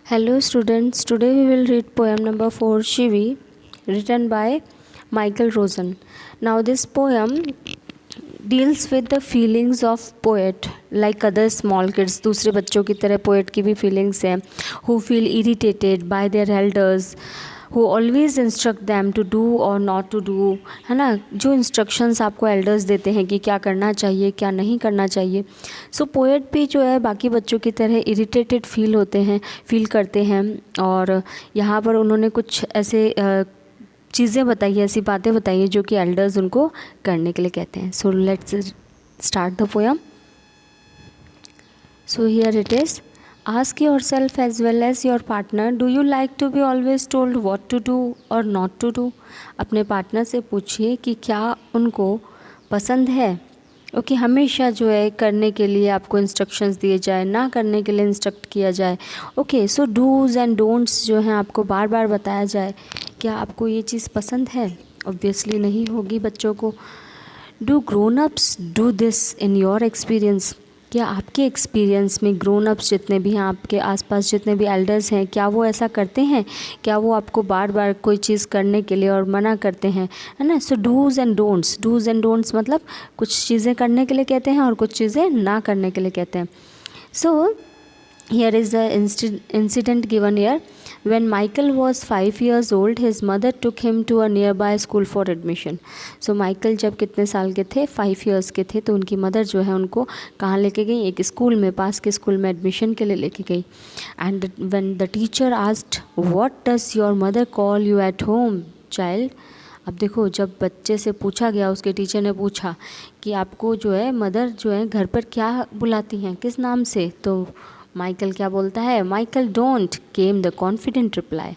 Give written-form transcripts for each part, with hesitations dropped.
Hello students, today we will read poem number 4 Shivi, written by Michael Rosen. Now this poem deals with the feelings of poet like other small kids. दूसरे बच्चों की तरह poet की भी feelings हैं, who feel irritated by their elders, who always instruct them to do or not to do, है ना, जो instructions आपको elders देते हैं कि क्या करना चाहिए क्या नहीं करना चाहिए. सो पोएट भी जो है बाकी बच्चों की तरह इरिटेटेड फील करते हैं. और यहाँ पर उन्होंने कुछ ऐसे चीज़ें बताई है, ऐसी बातें बताई हैं जो कि एल्डर्स उनको करने के लिए कहते हैं. So let's start the poem. So here it is. Ask yourself as well as your partner, do you like to be always told what to do or not to do? अपने partner से पूछिए कि क्या उनको पसंद है okay हमेशा जो है करने के लिए आपको इंस्ट्रक्शंस दिए जाए, ना करने के लिए इंस्ट्रक्ट किया जाए. Okay so dos and don'ts जो हैं आपको बार बार बताया जाए. क्या आपको ये चीज़ पसंद है? ऑब्वियसली नहीं होगी बच्चों को. Do grown ups do this in your experience? क्या आपके एक्सपीरियंस में ग्रोन अप्स जितने भी हैं, आपके आसपास जितने भी एल्डर्स हैं, क्या वो ऐसा करते हैं? क्या वो आपको बार बार कोई चीज़ करने के लिए और मना करते हैं, है ना? सो डूज़ एंड डोंट्स मतलब कुछ चीज़ें करने के लिए कहते हैं और कुछ चीज़ें ना करने के लिए कहते हैं. सो here is the incident given here. When Michael was 5 years old, his mother took him to a nearby school for admission. So Michael जब कितने साल के थे, 5 years के थे, तो उनकी मदर जो है उनको कहाँ लेके गई? एक स्कूल में, पास के स्कूल में एडमिशन के लिए लेके गई. And when the teacher asked, what does your mother call you at home, child? अब देखो, जब बच्चे से पूछा गया, उसके टीचर ने पूछा कि आपको जो है मदर जो है घर पर क्या बुलाती हैं, किस नाम से? तो माइकल क्या बोलता है? Michael don't came the confident reply.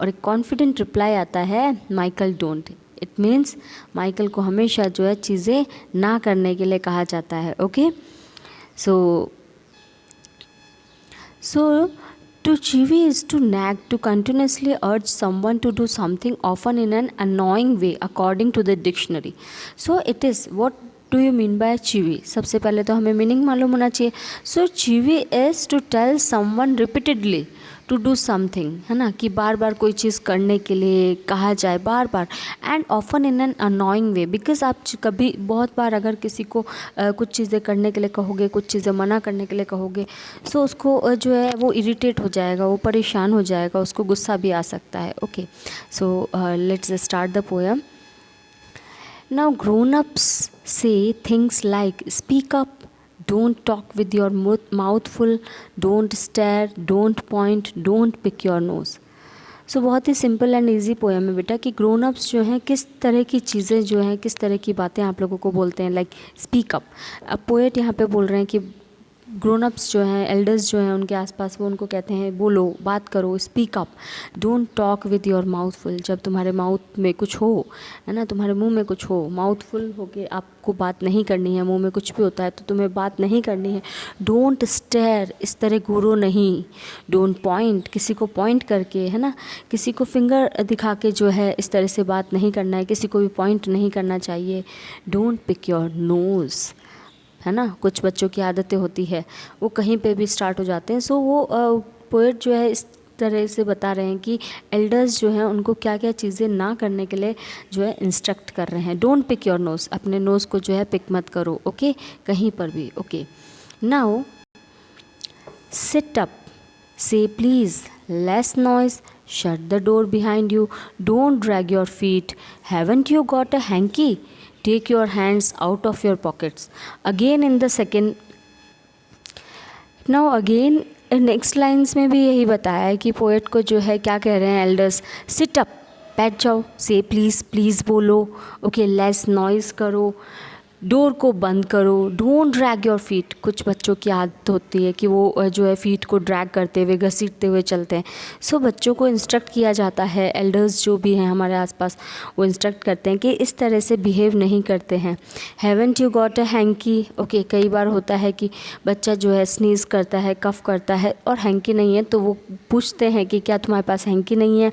और एक कॉन्फिडेंट रिप्लाई आता है Michael don't. It means Michael को हमेशा जो है चीज़ें ना करने के लिए कहा जाता है. Okay so to chivi is to nag, to continuously urge someone to do something, often in an annoying way, according to the dictionary. So it is, what do you mean by chivi? सबसे पहले तो हमें meaning मालूम होना चाहिए. So chivi is to tell someone repeatedly to do something, है ना, कि बार बार कोई चीज़ करने के लिए कहा जाए, बार बार. And often in an annoying way, because आप कभी बहुत बार अगर किसी को कुछ चीज़ें करने के लिए कहोगे, कुछ चीज़ें मना करने के लिए कहोगे, सो उसको जो है वो इरिटेट हो जाएगा, वो परेशान हो जाएगा, उसको गुस्सा भी आ सकता है. Okay so let's start the poem. Now grown-ups say things like speak up, don't talk with your mouth full, don't stare, don't point, don't pick your nose. सो बहुत ही सिंपल एंड ईजी पोएम है बेटा कि grown ups जो हैं किस तरह की चीज़ें जो हैं, किस तरह की बातें आप लोगों को बोलते हैं. Like speak up. अब पोएट यहाँ पे बोल रहे हैं कि ग्रोन अप्स जो हैं, एल्डर्स जो हैं उनके आसपास, वो उनको कहते हैं बोलो, बात करो, speak up. Don't talk with your mouth full. जब तुम्हारे माउथ में कुछ हो, है ना, तुम्हारे मुंह में कुछ हो, माउथ फुल हो के आपको बात नहीं करनी है, मुंह में कुछ भी होता है तो तुम्हें बात नहीं करनी है. डोंट स्टेयर, इस तरह घूरो नहीं. डोंट पॉइंट, किसी को पॉइंट करके, है ना, किसी को फिंगर दिखा के जो है इस तरह से बात नहीं करना है, किसी को भी पॉइंट नहीं करना चाहिए. डोंट पिक योर नोज़, है ना, कुछ बच्चों की आदतें होती है, वो कहीं पे भी स्टार्ट हो जाते हैं. सो वो पोएट जो है इस तरह से बता रहे हैं कि एल्डर्स जो हैं उनको क्या क्या चीज़ें ना करने के लिए जो है इंस्ट्रक्ट कर रहे हैं. डोंट पिक योर नोज़, अपने नोज़ को जो है पिक मत करो. ओके कहीं पर भी. ओके नाउ सिट अप, से please, less noise, shut the door behind you, don't drag your feet, haven't you got a hanky, take your hands out of your pockets. Again in the second, now again next lines में भी यही बताया है कि poet को जो है क्या कह रहे हैं एल्डर्स. सिट अप, बैठ जाओ, से प्लीज़, प्लीज़ बोलो, ओके, लेस नॉइज़ करो, डोर को बंद करो, डोंट ड्रैग योर फीट. कुछ बच्चों की आदत होती है कि वो जो है फीट को ड्रैग करते हुए, घसीटते हुए चलते हैं. सो बच्चों को इंस्ट्रक्ट किया जाता है, एल्डर्स जो भी हैं हमारे आसपास वो इंस्ट्रक्ट करते हैं कि इस तरह से बिहेव नहीं करते हैं. Haven't you got a hanky. Okay कई बार होता है कि बच्चा जो है स्नीज़ करता है, कफ करता है और हैंकी नहीं है, तो वो पूछते हैं कि क्या तुम्हारे पास हैंकी नहीं है.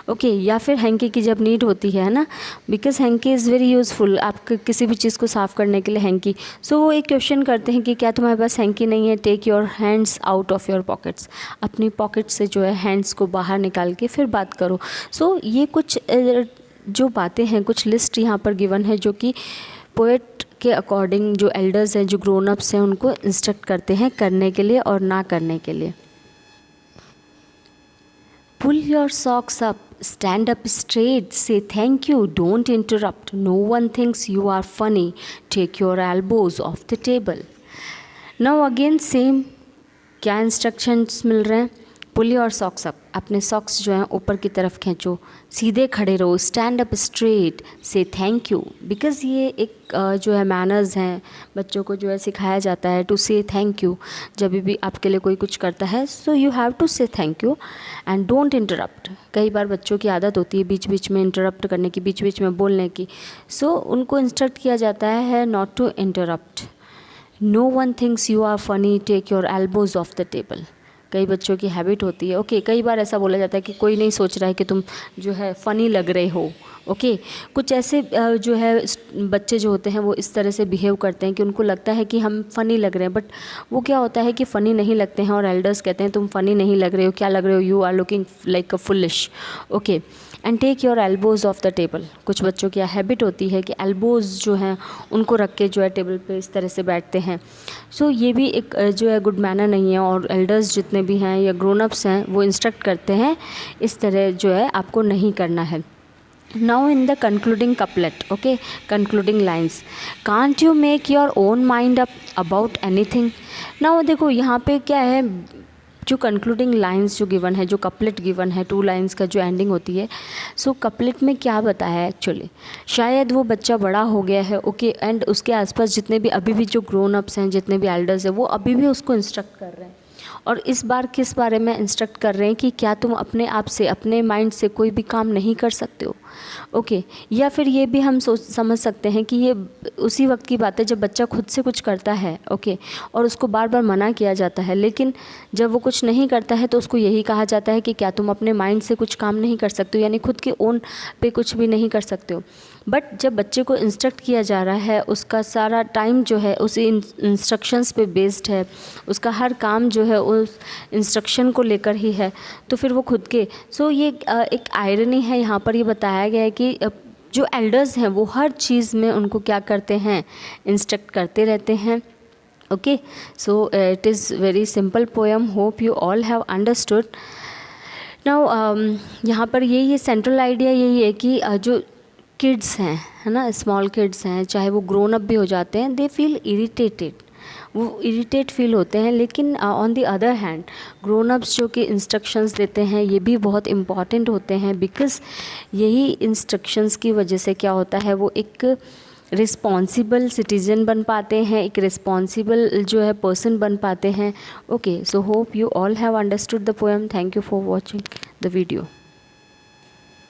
ओके या फिर हैंकी की जब नीड होती है ना, because hanky is very useful. आप किसी भी चीज़ को साफ़ करने के लिए हैंकी। सो वो एक क्वेश्चन करते हैं कि क्या तुम्हारे पास हैंकी नहीं है, take your hands out of your pockets, अपनी पॉकेट से जो है हैंड्स को बाहर निकाल के फिर बात करो। सो ये कुछ जो बातें हैं, कुछ लिस्ट यहाँ पर गिवन है जो कि पोएट के अकॉर्डिंग जो एल्डर्स हैं, जो ग्रोन अप्स हैं, उनको इंस्ट्रक्ट करते हैं करने के लिए और ना करने के लिए। Pull your socks up, stand up straight, say thank you, don't interrupt. No one thinks you are funny. Take your elbows off the table. Now again same, क्या इंस्ट्रक्शंस मिल रहे हैं? पुल योर सॉक्स अप, अपने socks जो हैं ऊपर की तरफ खींचो, सीधे खड़े रहो, स्टैंड अप स्ट्रेट, से थैंक यू, बिकॉज़ ये एक जो है मैनर्स हैं, बच्चों को जो है सिखाया जाता है टू से थैंक यू। जब भी आपके लिए कोई कुछ करता है सो यू हैव टू से thank you and don't interrupt. कई बार बच्चों की आदत होती है बीच बीच में इंटरप्ट करने की, बीच बीच में बोलने की। सो उनको इंस्ट्रक्ट किया जाता है not to interrupt. No one thinks you are funny, take your elbows off the table. कई बच्चों की हैबिट होती है, ओके कई बार ऐसा बोला जाता है कि कोई नहीं सोच रहा है कि तुम जो है फ़नी लग रहे हो। ओके कुछ ऐसे जो है बच्चे जो होते हैं वो इस तरह से बिहेव करते हैं कि उनको लगता है कि हम फ़नी लग रहे हैं, बट वो क्या होता है कि फ़नी नहीं लगते हैं और एल्डर्स कहते हैं तुम फ़नी नहीं लग रहे हो, क्या लग रहे हो, you are looking like a foolish. Okay and take your elbows off the table. कुछ बच्चों की हैबिट होती है कि एल्बोज़ जो हैं उनको रख के जो है टेबल पे इस तरह से बैठते हैं। सो ये भी एक जो है गुड मैनर नहीं है, और एल्डर्स जितने भी हैं या ग्रोन अप्स हैं वो इंस्ट्रक्ट करते हैं इस तरह जो है आपको नहीं करना है। Now in the concluding couplet, okay, concluding lines, can't you make your own mind up about anything? Now देखो यहाँ पे क्या है, जो कंक्लूडिंग लाइंस जो गिवन है, जो कपलेट गिवन है, 2 लाइंस का जो एंडिंग होती है, सो कपलेट में क्या बताया है एक्चुअली, शायद वो बच्चा बड़ा हो गया है, ओके एंड उसके आसपास जितने भी अभी भी जो ग्रोन अप्स हैं, जितने भी एल्डर्स हैं, वो अभी भी उसको इंस्ट्रक्ट कर रहे हैं। और इस बार किस बारे में इंस्ट्रक्ट कर रहे हैं कि क्या तुम अपने आप से, अपने माइंड से कोई भी काम नहीं कर सकते हो। ओके या फिर ये भी हम समझ सकते हैं कि ये उसी वक्त की बात है जब बच्चा खुद से कुछ करता है, ओके और उसको बार बार मना किया जाता है, लेकिन जब वो कुछ नहीं करता है तो उसको यही कहा जाता है कि क्या तुम अपने माइंड से कुछ काम नहीं कर सकते हो, यानी खुद के ओन पे कुछ भी नहीं कर सकते हो। बट जब बच्चे को इंस्ट्रक्ट किया जा रहा है, उसका सारा टाइम जो है उसी इंस्ट्रक्शंस पे बेस्ड है, उसका हर काम जो है उस इंस्ट्रक्शन को लेकर ही है, तो फिर वो खुद के ये एक आयरनी है यहाँ पर। ये बताया गया है कि जो एल्डर्स हैं वो हर चीज़ में उनको क्या करते हैं, इंस्ट्रक्ट करते रहते हैं। Okay so it is very simple poem, hope you all have understood. Now यहाँ पर ये सेंट्रल आइडिया यही है कि जो किड्स हैं, है ना, स्मॉल किड्स हैं, चाहे वो ग्रोन अप भी हो जाते हैं, दे फील इरिटेटेड, वो इरिटेट फील होते हैं। लेकिन on the other hand grown ups जो कि इंस्ट्रक्शंस देते हैं ये भी बहुत इम्पॉर्टेंट होते हैं, बिकॉज़ यही इंस्ट्रक्शंस की वजह से क्या होता है, वो एक रिस्पॉन्सिबल सिटीज़न बन पाते हैं, एक रिस्पॉन्सिबल जो है पर्सन बन पाते हैं। Okay so hope you all have understood the poem. Thank you for watching the video.